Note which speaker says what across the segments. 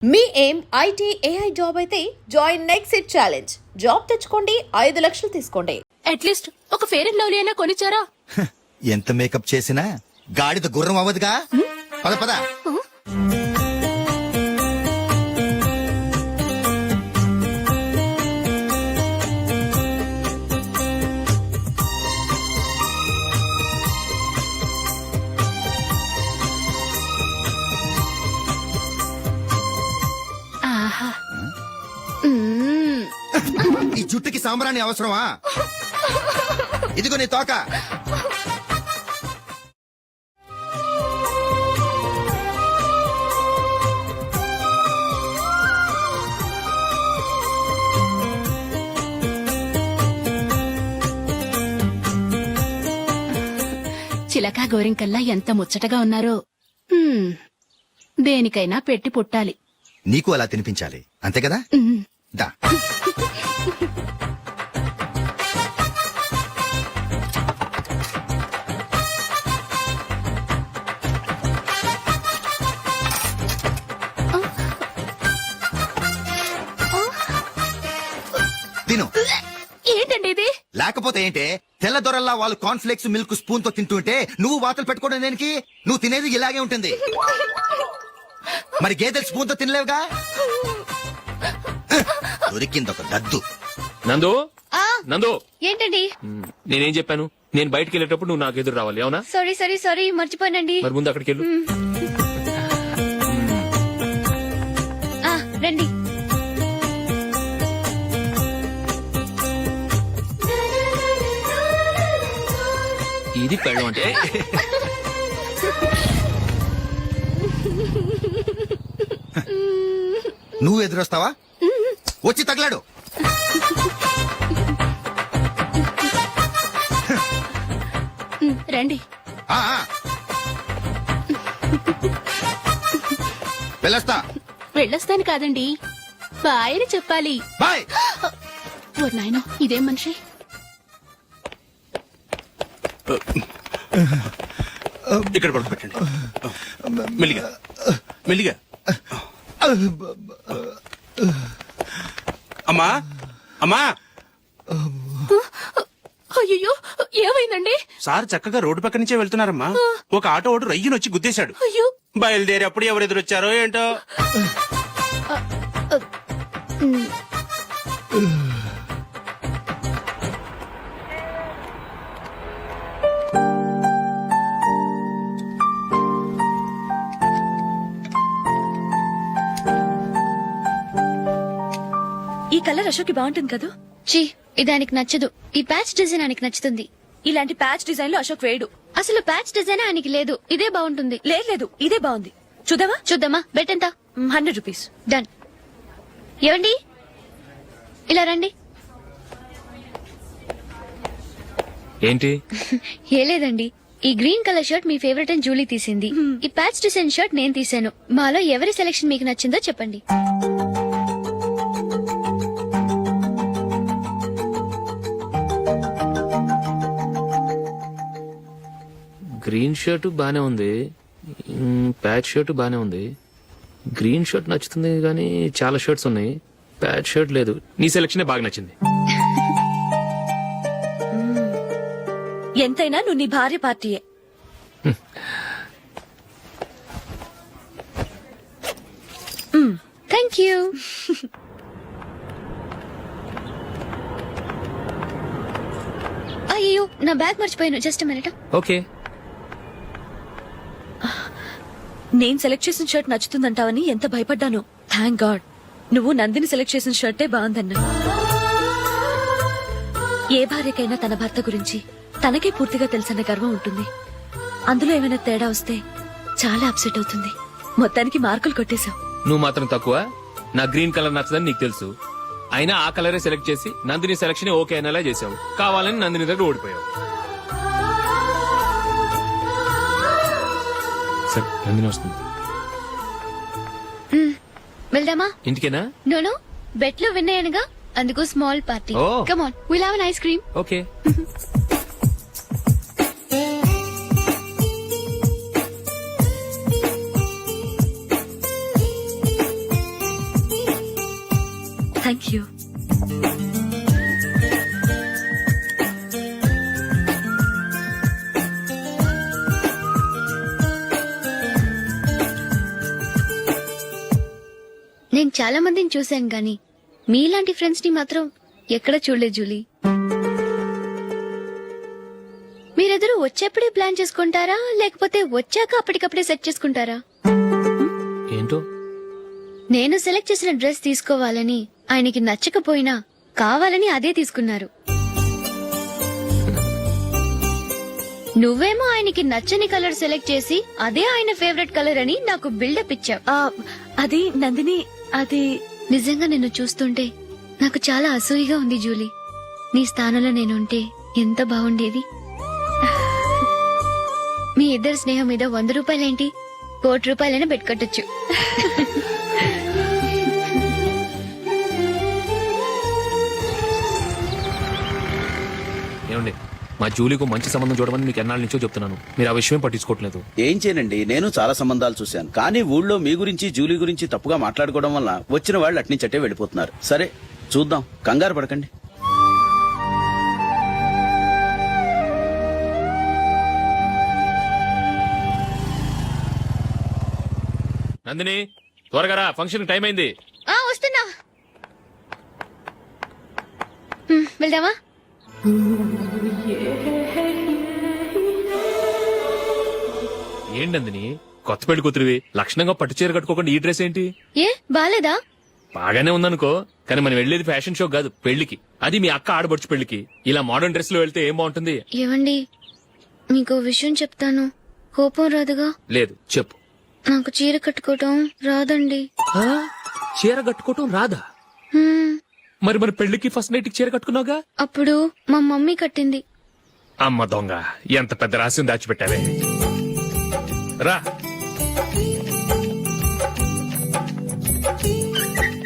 Speaker 1: మీ ఏం IT AI job అయితే join next it challenge. Job తెచ్చుకోండి, 5 లక్షలు తీసుకోండి.
Speaker 2: అట్లీస్ట్ ఒక ఫేర్ అండ్ లవ్లీ అయినా కొనిచ్చారా?
Speaker 3: ఎంత మేకప్ చేసినా గాడిద గుర్రం అవ్వదుగా. పద పద.
Speaker 2: ఆహా.
Speaker 3: ఈ జుట్టుకి సాంబ్రాణి అవసరమా? ఇదిగో నీ తోక.
Speaker 2: చిలకా గోరింకల్లా ఎంత ముచ్చటగా ఉన్నారో. దేనికైనా పెట్టి పుట్టాలి.
Speaker 3: నీకు అలా తినిపించాలి, అంతే కదా? దా. తిను.
Speaker 2: ఏంటండి ఇది?
Speaker 3: లేకపోతే ఏంటే, తెల్ల దొరల్లా వాళ్ళు కార్న్ఫ్లేక్స్ మిల్క్ స్పూన్ తో తింటుంటే నువ్వు వాతలు పెట్టుకోవడం దేనికి? నువ్వు తినేది ఇలాగే ఉంటుంది. మరి గేదెలు స్పూన్ తో తినలేవుగా. దొరికింది ఒక దద్దు.
Speaker 4: నందు, నందు,
Speaker 5: ఏంటండి?
Speaker 4: నేనేం చెప్పాను? నేను బయటికి వెళ్ళేటప్పుడు నువ్వు నాకు ఎదురు రావాలి, అవునా?
Speaker 5: సారీ మర్చిపోయానండి.
Speaker 4: మరి ముందు అక్కడికి వెళ్ళు.
Speaker 5: రండి.
Speaker 4: ఇది పెళ్ళం అంటే.
Speaker 3: నువ్వు ఎదురొస్తావా? వచ్చి తగలాడు.
Speaker 2: రండి.
Speaker 3: ఆ, ఆ. వెళ్ళొస్తా.
Speaker 2: వెళ్ళొస్తాను కాదండి, బాయ్ అని చెప్పాలి.
Speaker 3: బాయ్.
Speaker 2: ఓ నాయనో, ఇదేం మనిషి?
Speaker 6: ఇక్కడ పడుకోబెట్టండి. మెల్లిగా మెల్లిగా. అమ్మా అమ్మా.
Speaker 2: అయ్యో, ఏమైందండి?
Speaker 6: సార్ చక్కగా రోడ్డు పక్క నుంచే వెళ్తున్నారమ్మా. ఒక ఆటో ఓడు రయ్యనొచ్చి గుద్దేశాడు.
Speaker 2: అయ్యో.
Speaker 6: బయలుదేరి అప్పుడు ఎవరు ఎదురొచ్చారో ఏంటో.
Speaker 1: ఈ కలర్ అశోక్ బాగుంటుంది కదా.
Speaker 5: చీ, ఇదానికి నచ్చదు. ఈ ప్యాచ్ డిజైన్ ఆయనకి నచ్చుతుంది.
Speaker 1: ఇలాంటి ప్యాచ్ డిజైన్ లో అశోక్ వేయడు.
Speaker 5: అసలు ప్యాచ్ డిజైన్ ఆయనకి లేదు. ఇదే బాగుంటుంది.
Speaker 1: లేదు, ఇదే బాగుంది. చూద్దామా?
Speaker 5: చూద్దామా. బెట్ ఎంత?
Speaker 1: 100 రూపీస్.
Speaker 5: డన్. ఏవండి, ఇలా రండి.
Speaker 4: ఏంటి?
Speaker 5: ఏ లేదండి, ఈ గ్రీన్ కలర్ షర్ట్ మీ ఫేవరెట్ అని జూలీ తీసింది. ఈ ప్యాచ్ డిజైన్ షర్ట్ నేను తీసాను. మాలో ఎవరి సెలెక్షన్ మీకు నచ్చిందో చెప్పండి.
Speaker 4: గ్రీన్ షర్ట్ బానే ఉంది, ప్యాచ్ షర్ట్ బానే ఉంది. గ్రీన్ షర్ట్ నచ్చుతుంది కానీ చాలా షర్ట్స్ ఉన్నాయి, ప్యాచ్ షర్ట్ లేదు. నీ సెలెక్షన్ బాగా నచ్చింది.
Speaker 1: ఎంతైనా నువ్వు నీ భార్య పార్టీయే.
Speaker 5: Thank you. అయ్యో, నా బ్యాగ్ మర్చిపోయాను. Just minute.
Speaker 4: ఓకే.
Speaker 1: నేను సెలెక్ట్ చేసిన షర్ట్ నచ్చుతుందంటావని ఎంత భయపడ్డాను. థ్యాంక్ గాడ్ నువ్వు నందిని సెలెక్ట్ చేసిన షర్టే బాగుందన్నా. ఏ భార్యకైనా తన భర్త గురించి తనకే పూర్తిగా తెలుసన్న గర్వం ఉంటుంది. అందులో ఏమైనా తేడా వస్తే చాలా అప్సెట్ అవుతుంది. మొత్తానికి మార్కులు కొట్టేశావు.
Speaker 4: నువ్వు మాత్రం తక్కువ. నా గ్రీన్ కలర్ నచ్చదని నీకు తెలుసు, అయినా ఆ కలరే సెలెక్ట్ చేసి నందిని సెలెక్షన్ ఓకే అనేలా చేసావు. కావాలని నందిని దగ్గర ఓడిపోయావు. సరే, నందిని వస్తుంది.
Speaker 5: వెళ్దామా?
Speaker 4: ఇంటికేనా?
Speaker 5: నోను, బెట్ లో విన్ అయ్యానుగా, అందుకు small party.
Speaker 4: Oh.
Speaker 5: Come on, will have an ice cream.
Speaker 4: Okay.
Speaker 1: Thank you.
Speaker 5: నేను చాలా మందిని చూశాను గాని మీలాంటి ఫ్రెండ్స్ ని మాత్రం ఎక్కడ చూడలేదు జూలీ. మీరెదరూ వచ్చేప్పుడే ప్లాన్ చేసుకుంటారా లేకపోతే వచ్చాక అప్పటికప్పుడే సెట్ చేసుకుంటారా?
Speaker 4: ఏంటో
Speaker 5: నేను సెలెక్ట్ చేసిన డ్రెస్ తీసుకోవాలని ఆయనకి నచ్చకపోయినా కావాలని అదే తీసుకున్నారు. నువ్వేమో ఆయనకి నచ్చని కలర్ సెలెక్ట్ చేసి అదే ఆయన ఫేవరెట్ కలర్ అని నాకు బిల్డప్ ఇచ్చావు.
Speaker 1: అది నందిని, అది
Speaker 5: నిజంగా నిన్ను చూస్తుంటే నాకు చాలా అసూయగా ఉంది జూలీ. నీ స్థానంలో నేనుంటే ఎంత బాగుండేది. మీ ఇద్దరు స్నేహం మీద 100 రూపాయలేంటి, 1 కోటి రూపాయలైనా పెట్టుకట్టొచ్చు.
Speaker 4: ఏమండి, మా జూలీకు మంచి సంబంధం చూడమని మీకు ఎన్నాళ్ళ నుంచో చెప్తున్నాను, మీరు ఆ విషయం పట్టించుకోవట్లేదు.
Speaker 7: ఏం చేయనండి, నేను చాలా సంబంధాలు చూశాను. కానీ ఊళ్ళో మీ గురించి జూలీ గురించి తప్పుగా మాట్లాడుకోవడం వల్ల వచ్చిన వాళ్ళు అట్నుంచటే వెళ్ళిపోతున్నారు. సరే చూద్దాం, కంగారు పడకండి.
Speaker 4: నందిని, త్వరగా రా, ఫంక్షన్ టైం అయింది.
Speaker 5: వస్తున్నా. వెళ్దామా?
Speaker 4: ఏంటి నందిని, కొత్త పెళ్లి కూతురివి, లక్షణంగా పట్టు చీర కట్టుకోకుండా ఈ డ్రెస్ ఏంటి?
Speaker 5: ఏ బాలేదా?
Speaker 4: బాగానే ఉందనుకో, కానీ మనం వెళ్ళేది ఫ్యాషన్ షో కాదు, పెళ్లికి. అది మీ అక్క ఆడబడుచు పెళ్లికి. ఇలా మోడర్న్ డ్రెస్ లో వెళ్తే ఏం బాగుంటుంది?
Speaker 5: ఏవండి, మీకు విషయం చెప్తాను, కోపం రాదుగా?
Speaker 4: లేదు, చెప్పు.
Speaker 5: నాకు చీర కట్టుకోవటం రాదండి.
Speaker 4: ఆ? చీర కట్టుకోవటం రాదా?
Speaker 5: హ్మ్,
Speaker 4: మరి మన పెళ్లికి ఫస్ట్ నైట్ చీర కట్టుకున్నావుగా?
Speaker 5: అప్పుడు మా మమ్మీ కట్టింది.
Speaker 4: అమ్మ దొంగ, ఎంత పెద్ద రహస్యం దాచిపెట్టావే. రా.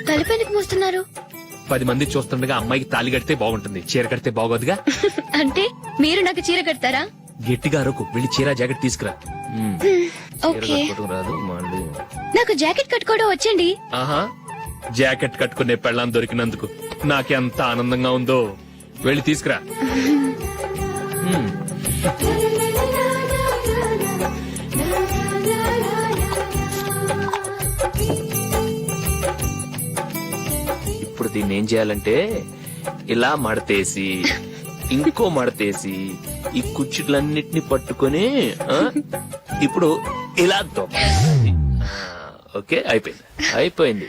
Speaker 5: తలపెందుకు మోస్తున్నారు?
Speaker 4: 10 మంది చూస్తుండగా అమ్మాయికి తాళి కడితే బాగుంటుంది, చీర కడితే బాగోదుగా.
Speaker 5: అంటే మీరు నాకు చీర కడతారా?
Speaker 4: గట్టిగా అరకు, వెళ్ళి చీర జాకెట్ తీసుకురా. చీర
Speaker 5: ఓకే.
Speaker 4: కట్టుకోవటం రాదు మళ్ళీ.
Speaker 5: నాకు జాకెట్ కట్టుకోవడం వచ్చండి.
Speaker 4: ఆహా, జాకెట్ కట్టుకునే పెళ్ళాం దొరికినందుకు నాకెంత ఆనందంగా ఉందో. వెళ్ళి తీసుకురా. ఇప్పుడు దీన్ని ఏం చేయాలంటే, ఇలా మడతేసి ఇంకో మడతేసి ఈ కుర్చీలన్నిటిని పట్టుకొని ఇప్పుడు ఇలా దొక్కాలి. ఓకే, అయిపోయింది అయిపోయింది.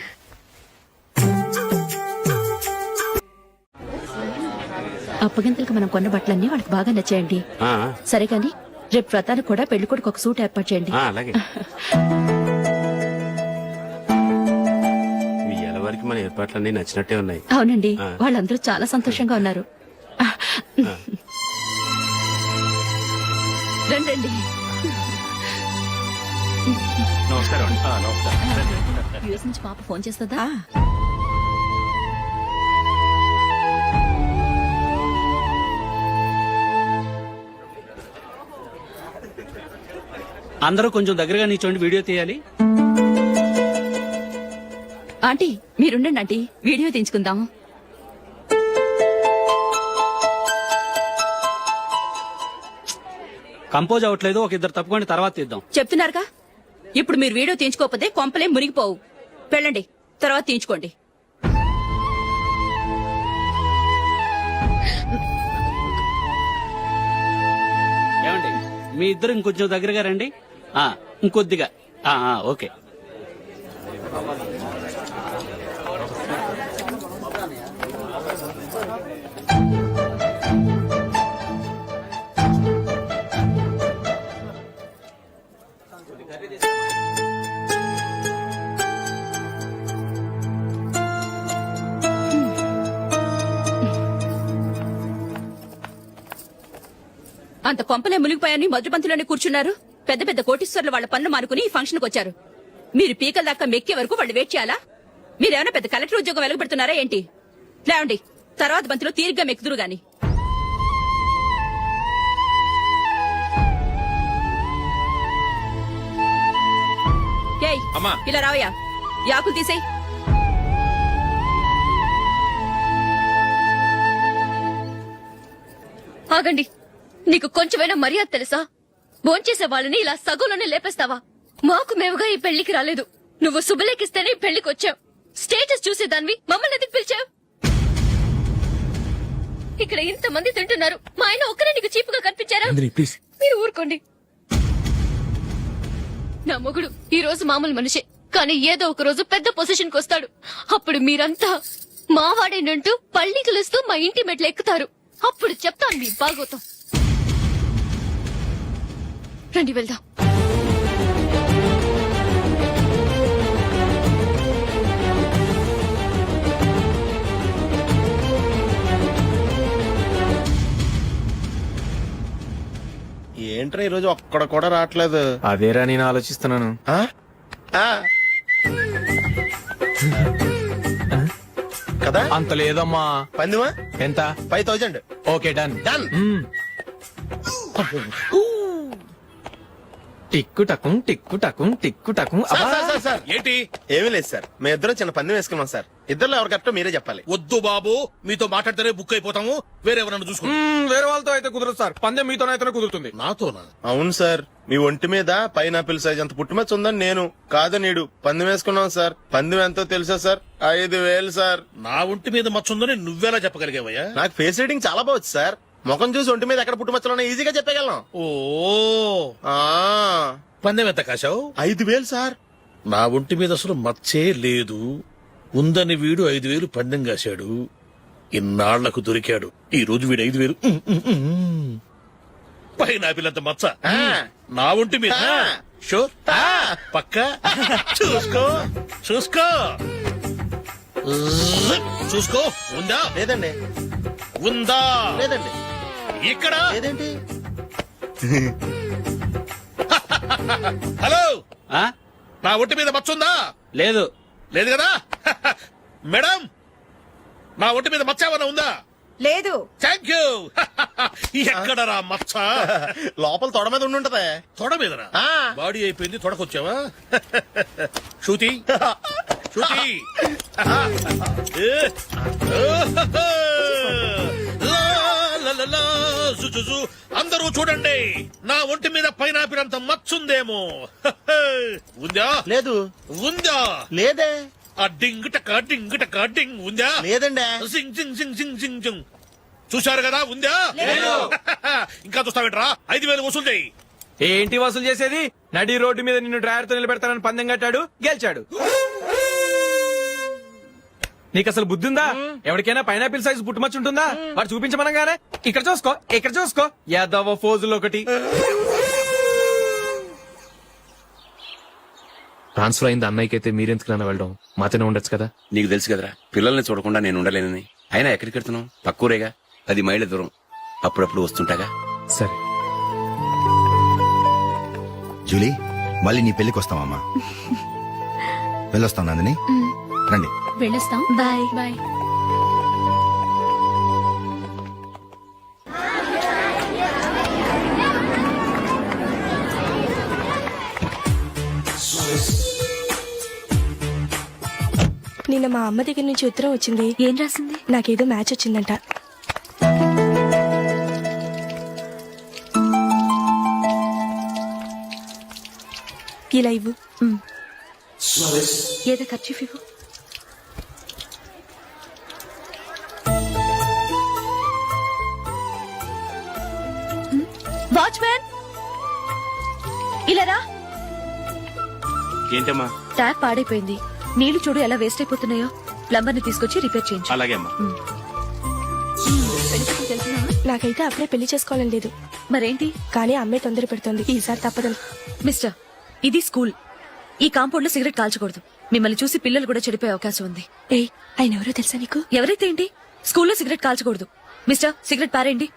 Speaker 8: అప్పగింతలకు మనం కొన్న బట్టలన్నీ వాళ్ళకి బాగా నచ్చాయండి. సరే కానీ రేపు వ్రతానికి కూడా పెళ్లి కొడుకు ఒక సూట్ ఏర్పాటు చేయండి.
Speaker 6: అలాగే. మీ ఎలవారికి మన ఏర్పాట్లన్నీ నచ్చినట్టే ఉన్నాయి.
Speaker 8: అవునండి, వాళ్ళందరూ చాలా సంతోషంగా ఉన్నారు. రండి రండి.
Speaker 6: నమస్కారం.
Speaker 8: యూఎస్ నుంచి పాప ఫోన్ చేస్తుందా?
Speaker 7: అందరూ కొంచెం దగ్గరగా నిల్చోండి, వీడియో తీయాలి.
Speaker 8: ఆంటీ మీరుండండి ఆంటీ, వీడియో తీయించుకుందాం.
Speaker 7: కంపోజ్ అవ్వట్లేదు, ఒక ఇద్దరు తప్పుకోండి, తర్వాత తీద్దాం.
Speaker 8: చెప్తున్నారుగా, ఇప్పుడు మీరు వీడియో తీయించుకోకపోతే కొంపలే మునిగిపోవు. వెళ్ళండి, తర్వాత తీయించుకోండి.
Speaker 7: ఏమండి, మీ ఇద్దరు ఇంకొంచెం దగ్గరగా రండి. ఇంకొద్దిగా. ఓకే.
Speaker 8: అంత కొంపలే మునిగిపోయాని మొదటి పంతిలోనే కూర్చున్నారు. పెద్ద పెద్ద కోటీశ్వర్లు వాళ్ళ పనులు మానుకుని ఈ ఫంక్షన్ కు వచ్చారు. మీరు పీకల దాకా మెక్కే వరకు వాళ్ళు వెయిట్ చేయాలా? మీరేమైనా పెద్ద కలెక్టర్ ఉద్యోగం వెలగబెడుతున్నారా ఏంటి? లేవండి, తర్వాత బంతిలో తీరిగ్గా మెక్కుదురు గాని. ఏయ్, ఇలా రావయ్యా, యాకులు తీసేయ్.
Speaker 1: ఆగండి, నీకు కొంచెమైనా మర్యాద తెలుసా? భోంచేసే వాళ్ళని ఇలా సగంలోనే లేపేస్తావా? మాకు మేముగా ఈ పెళ్లికి రాలేదు. నువ్వు శుభలేఖిస్తేనే ఈ పెళ్లికి వచ్చావు. స్టేటస్ చూసేదానివి మమ్మల్ని ఎందుకు పిలిచావు? ఇక్కడ ఇంతమంది తింటున్నారు, మా ఆయన ఒక్కరే నీకు చీపుగా కనిపించారా?
Speaker 4: ప్లీజ్.
Speaker 1: మీరు ఊరుకోండి. నా మొగుడు ఈ రోజు మామూలు మనిషే, కానీ ఏదో ఒక రోజు పెద్ద పొజిషన్ కి వస్తాడు. అప్పుడు మీరంతా మావాడేనంటూ పళ్ళి కలుస్తూ మా ఇంటి మెట్లు ఎక్కుతారు. అప్పుడు చెప్తాను మీ బాగోతాం. రండి వెళ్దాం.
Speaker 9: ఏంట్రా ఈ రోజు ఒక్కడ కూడా రావట్లేదు.
Speaker 4: అదేరా నేను ఆలోచిస్తున్నాను.
Speaker 9: ఆ? ఆ. కదా
Speaker 10: అంత లేదమ్మా.
Speaker 9: పందిమా
Speaker 10: ఎంత?
Speaker 9: 5000.
Speaker 10: Okay done.
Speaker 9: డన్.
Speaker 10: టిక్కు టకుం టిక్కు టకుం టిక్కు టకుం.
Speaker 9: సార్
Speaker 6: ఏంటి?
Speaker 9: ఏమీ లేదు సార్, మేము ఇద్దరం చిన్న పందెం వేసుకున్నాం సార్. ఇద్దరు ఎవరు కరెక్టో మీరే చెప్పాలి.
Speaker 6: వద్దు బాబు, మీతో మాట్లాడితేనే బుక్ అయిపోతాము. వేరెవరన్నా చూసుకోండి.
Speaker 10: వేరే వాళ్ళతో అయితే కుదరదు సార్, పందెం మీతోనైతేనే కుదురుతుంది.
Speaker 6: నాతోనా?
Speaker 9: అవును సార్, మీ ఒంటి మీద పైనాపిల్ సైజ్ అంత పుట్టుమచ్చ ఉందని నేను కాదు నీడు పందెం వేసుకున్నాం సార్. పందెం ఎంతో తెలుసా సార్? 5000 సార్.
Speaker 6: నా ఒంటి మీద మచ్చుందని నువ్వెలా చెప్పగలిగావయ్యా?
Speaker 9: నాకు ఫేస్ రీడింగ్ చాలా బాగుంది సార్. ముఖం చూసి ఒంటి మీద ఎక్కడ పుట్టుమచ్చలో ఈజీగా చెప్పగలను.
Speaker 6: ఓ,
Speaker 9: ఆ,
Speaker 6: పందెం ఎంత కాశావు?
Speaker 9: 5000 సార్.
Speaker 6: నా ఒంటి మీద అసలు మచ్చే లేదు. ఉందని వీడు 5000 పందెం కాశాడు. ఇన్నాళ్లకు దొరికాడు. ఈ రోజు వీడు 5000. పైన పిల్లంత మచ్చ నా ఒంటి మీద. షూర్? పక్క చూసుకో చూసుకో చూసుకో. ఉందా?
Speaker 9: లేదండి.
Speaker 6: ఉందా?
Speaker 9: లేదండి.
Speaker 6: ఇక్కడ
Speaker 9: లేదేంటి?
Speaker 6: హలో, నా ఒంటి మీద మచ్చ ఉందా?
Speaker 7: లేదు.
Speaker 6: లేదు కదా? మేడం, నా ఒంటి మీద మచ్చ ఏమన్నా ఉందా?
Speaker 8: లేదు.
Speaker 6: Thank you. ఎక్కడరా మచ్చ?
Speaker 9: లోపల తొడ మీద ఉండుంటదే.
Speaker 6: తొడ మీదనా?
Speaker 9: ఆ.
Speaker 6: బాడీ అయిపోయింది, తొడకొచ్చావా? శృతి శృతి. అందరూ చూడండి, నా ఒంటి మీద పైనాపిల్ అంత మచ్చుందేమో. ఉందా?
Speaker 9: లేదు.
Speaker 6: ఉందా?
Speaker 9: లేదే.
Speaker 6: ఆ డింగ్ టక డింగ్ టక డింగ్ ఉందా?
Speaker 9: లేదండి.
Speaker 6: సింగ్ సింగ్ సింగ్ సింగ్ సింగ్ సింగ్. చూశారు కదా? ఉందా? ఇంకా చూస్తావేంట్రా? 5000 వసూలు చేయి.
Speaker 10: ఏంటి వసూలు చేసేది? నడి రోడ్డు మీద నిన్ను డ్రైవర్ తో నిలబెడతానని పందెం కట్టాడు, గెలిచాడు. నీకు అసలు బుద్ధి ఉందా? ఎవరికైనా పైనాపిల్ సైజ్ పుట్టుమచ్చు ఉంటుందా? వాడు చూపించమనగానే ఇక్కడ చూసుకో, ఇక్కడ చూసుకో, యాదవ ఫోజులు ఒకటి.
Speaker 4: ట్రాన్స్ఫర్ అయింది అన్నయ్యకి అయితే మీరెందుకు నాన్న వెళ్ళడం? మాతోనే ఉండొచ్చు కదా.
Speaker 7: నీకు తెలుసు కదరా, పిల్లల్ని చూడకుండా నేను ఉండలేనని. అయినా ఎక్కడికి వెళ్తున్నావు? పక్కూరేగా, 10 మైళ్ళ దూరం. అప్పుడప్పుడు వస్తుంటాగా.
Speaker 4: సరే.
Speaker 3: జూలీ, మళ్ళీ నీ పెళ్లికి వస్తామమ్మా. వెళ్ళొస్తాం నందిని. రండి.
Speaker 2: వెళ్ళొస్తాం.
Speaker 1: బాయ్.
Speaker 2: బాయ్.
Speaker 11: నిన్న మా అమ్మ దగ్గర నుంచి ఉత్తరం వచ్చింది.
Speaker 1: ఏం రాసింది?
Speaker 11: నాకేదో మ్యాచ్ వచ్చిందంట. ఇలా ఇవ్వు.
Speaker 1: ఏదో ఖర్చు ఇవ్వు. వాచ్మ్యాన్, ఇలా రా.
Speaker 7: ఏంటమ్మా?
Speaker 1: ట్యాప్ పాడైపోయింది. నీళ్లు చూడు ఎలా వేస్ట్ అయిపోతున్నాయో. ప్లంబర్ ని తీసుకొచ్చి రిపేర్ చేయించు.
Speaker 7: అలాగే అమ్మా.
Speaker 11: నాకైతే అప్పుడే పెళ్లి చేసుకోవాలని లేదు.
Speaker 1: మరేంటి?
Speaker 11: కానీ అమ్మే తొందర పెడుతోంది. ఈసారి తప్పదని.
Speaker 1: మిస్టర్, ఇది స్కూల్. ఈ కాంపౌండ్ లో సిగరెట్ కాల్చకూడదు. మిమ్మల్ని చూసి పిల్లలు కూడా చెడిపోయే అవకాశం ఉంది.
Speaker 11: ఏయ్, ఆయన ఎవరో తెలుసా నీకు?
Speaker 1: ఎవరైతే ఏంటి? స్కూల్లో సిగరెట్ కాల్చకూడదు. మిస్టర్, సిగరెట్ పారేయండి.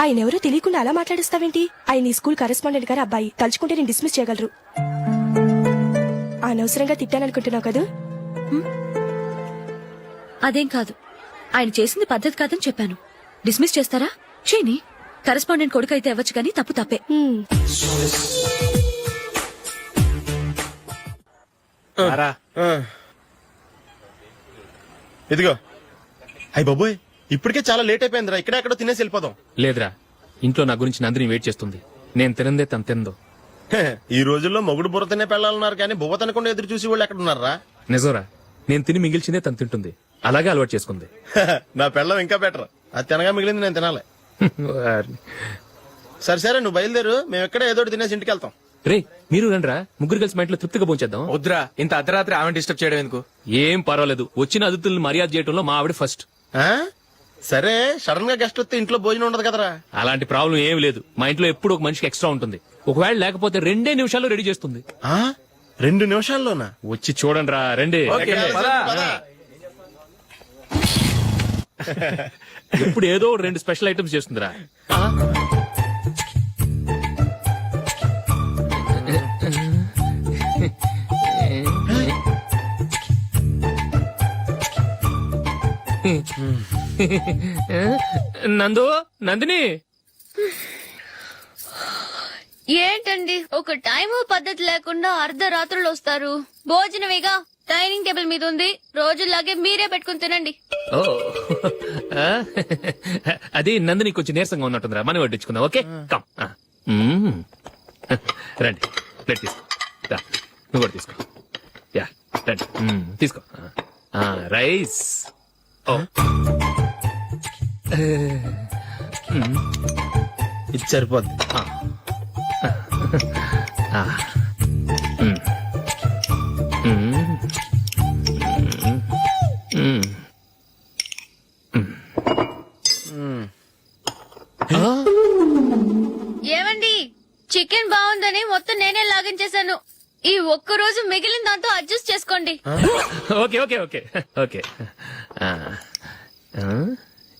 Speaker 11: ఆయన ఎవరో తెలియకుండా అలా మాట్లాడిస్తావేంటి? ఆయన ఈ స్కూల్ కరెస్పాండెంట్ గారి అబ్బాయి. తలుచుకుంటే నేను డిస్మిస్ చేయగలరు. అనవసరంగా తిట్టాననుకుంటున్నావు కదా?
Speaker 1: అదేం కాదు. ఆయన చేసింది పద్ధతి కాదని చెప్పాను. డిస్మిస్ చేస్తారా? చేయని. కరెస్పాండెంట్ కొడుకు అయితే అవ్వచ్చు కానీ తప్పు తప్పే.
Speaker 9: ఇదిగో అయ్యి బాబోయ్ ఇప్పటికే చాలా లేట్ అయిపోయిందిరా ఇక్కడే ఎక్కడో తినేసి వెళ్ళిపోదాం.
Speaker 4: లేదురా, ఇంట్లో నా గురించి నందిని వెయిట్ చేస్తుంది. నేను తినందే తను తిందో.
Speaker 9: హే, ఈ రోజుల్లో మొగుడు బుర్ర తినే పెళ్ళాలన్నారు కానీ బువ్వ తినకుండా ఎదురు చూసి వాళ్ళు ఎక్కడ ఉన్నారా?
Speaker 4: నిజంరా, నేను తిని మిగిల్చిందే తను తింటుంది. అలాగే అలవాటు చేసుకుంది.
Speaker 9: నా పెళ్ళం ఇంకా బెటర్. అది తినగా మిగిలింది నేను తినాలి. సరే సరే నువ్వు బయలుదేరు, మేము ఎక్కడ ఏదో ఒకటి తినేసి ఇంటికి వెళ్తాం.
Speaker 4: రే, మీరు రండిరా, ముగ్గురు కలిసి మా ఇంట్లో తృప్తిగా పోంచేద్దాం.
Speaker 10: వద్దురా, ఇంత అర్ధరాత్రి ఆమె డిస్టర్బ్ చేయడం ఎందుకు?
Speaker 4: ఏం పర్వాలేదు, వచ్చిన అతిథులను మర్యాద చేయడంలో మా ఆవిడ ఫస్ట్.
Speaker 9: ఆ? సరే సడన్ గా గెస్ట్ వస్తే ఇంట్లో భోజనం ఉండదు కదరా?
Speaker 4: అలాంటి ప్రాబ్లం ఏం లేదు. మా ఇంట్లో ఎప్పుడు ఒక మనిషికి ఎక్స్ట్రా ఉంటుంది. ఒకవేళ లేకపోతే 2 నిమిషాల్లో రెడీ చేస్తుంది.
Speaker 9: ఆ? 2 నిమిషాల్లోనా?
Speaker 4: వచ్చి చూడండి రా, రండి.
Speaker 10: ఓకే, పద.
Speaker 4: ఇప్పుడు ఏదో 2 స్పెషల్ ఐటమ్స్ చేస్తుందిరా. నందిని
Speaker 5: ఏంటండి ఒక టైము పద్ధతి లేకుండా అర్ధరాత్రులు వస్తారు. భోజనమేగా డైనింగ్ టేబుల్ మీద ఉంది. రోజుల్లాగే మీరే పెట్టుకుని తినండి.
Speaker 4: ఓ, అది నందిని కొంచెం నీరసంగా ఉన్నట్టుందిరా, మనం వడ్డించుకుందాం. Okay, come. రండి, ప్లేట్ తీసుకో. రా, నువ్వు కూడా తీసుకో. యా, రండి, తీసుకో. రైస్. ఓ,
Speaker 9: ఇది సరిపోద్ది.
Speaker 5: ఏమండి, చికెన్ బాగుందని మొత్తం నేనే లాగించేశాను. ఈ ఒక్క రోజు మిగిలిన దాంతో అడ్జస్ట్ చేసుకోండి.
Speaker 4: Okay okay okay okay.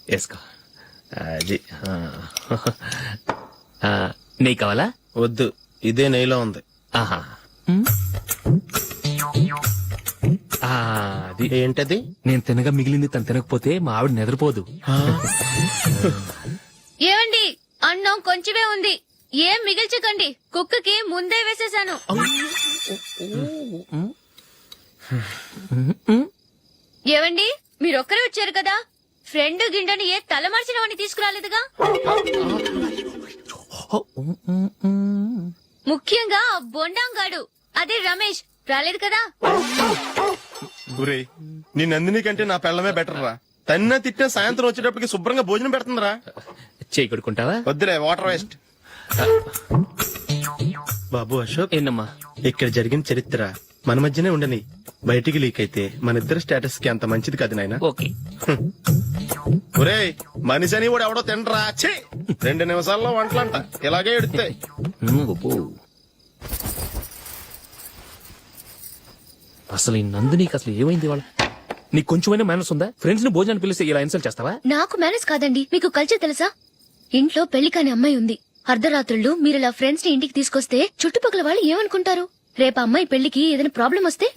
Speaker 4: వేసుకో. అది నెయ్యి కావాలా?
Speaker 9: వద్దు, ఇదే నెయ్యిలో ఉంది.
Speaker 4: ఆహా. అది
Speaker 9: ఏంటది?
Speaker 4: నేను తినగా మిగిలింది తను తినకపోతే మా ఆవిడ నిద్రపోదు.
Speaker 5: ఏమండి, అన్నం కొంచెమే ఉంది. ఏం మిగిల్చకండి, కుక్కకి ముందే వేసేశాను. ఏవండి, మీరొక్కరే వచ్చారు కదా, ఫ్రెండ్ గిండని ఏ తలమార్చిన వాడిని తీసుకురాలేదుగా. ముఖ్యంగా బొండాంగాడు, అదే రమేష్ రాలేదు కదా.
Speaker 9: గురే, నీ నందిని కంటే నా పెళ్ళమే బెటర్ రా. తన్న తిట్టిన సాయంత్రం వచ్చేటప్పటికి శుభ్రంగా భోజనం పెడుతుందిరా.
Speaker 4: చేయి కొడుకుంటావా?
Speaker 9: వద్దులే, వాటర్ వేస్ట్. బాబు అశోక్,
Speaker 4: ఏంటమ్మా?
Speaker 9: ఇక్కడ జరిగిన చరిత్ర మన మధ్యనే ఉండని, బయటికి లీక్ అయితే మన ఇద్దరు స్టేటస్ కి అంత మంచిది కాదు నాయన.
Speaker 4: ఓకే.
Speaker 9: ఒరే, మనిషి అని కూడా ఎవడో తినరా. 2 నిమిషాల్లో వంటలంట ఇలాగే ఎడితే.
Speaker 4: అసలు ఈ నందినికి అసలు ఏమైంది? వాళ్ళ నీకు కొంచెమైనా మేనస్ ఉందా? ఫ్రెండ్స్ ని భోజనాన్ని పిలిస్తే ఇలా ఇన్సల్ట్ చేస్తావా?
Speaker 5: నాకు మేనేజ్ కాదండి, మీకు కల్చర్ తెలుసా? ఇంట్లో పెళ్లి కాని అమ్మాయి ఉంది. అర్ధరాత్రుళ్ళు మీరు ఇలా ఫ్రెండ్స్ ని ఇంటికి తీసుకొస్తే చుట్టుపక్కల వాళ్ళు ఏమనుకుంటారు? రేపు అమ్మాయి పెళ్లికి ఏదైనా ప్రాబ్లం వస్తే?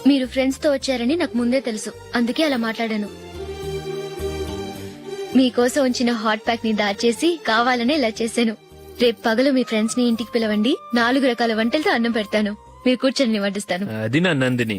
Speaker 5: మీరు ఫ్రెండ్స్ తో వచ్చారని నాకు ముందే తెలుసు, అందుకే అలా మాట్లాడాను. మీకోసం ఉంచిన హాట్ ప్యాక్ ని దాచేసి కావాలనే ఇలా చేశాను. రేపు పగలు మీ ఫ్రెండ్స్ ని ఇంటికి పిలవండి, 4 రకాల వంటలతో అన్నం పెడతాను. మీరు కూర్చొని వడ్డిస్తాను.
Speaker 4: అది నా నందిని.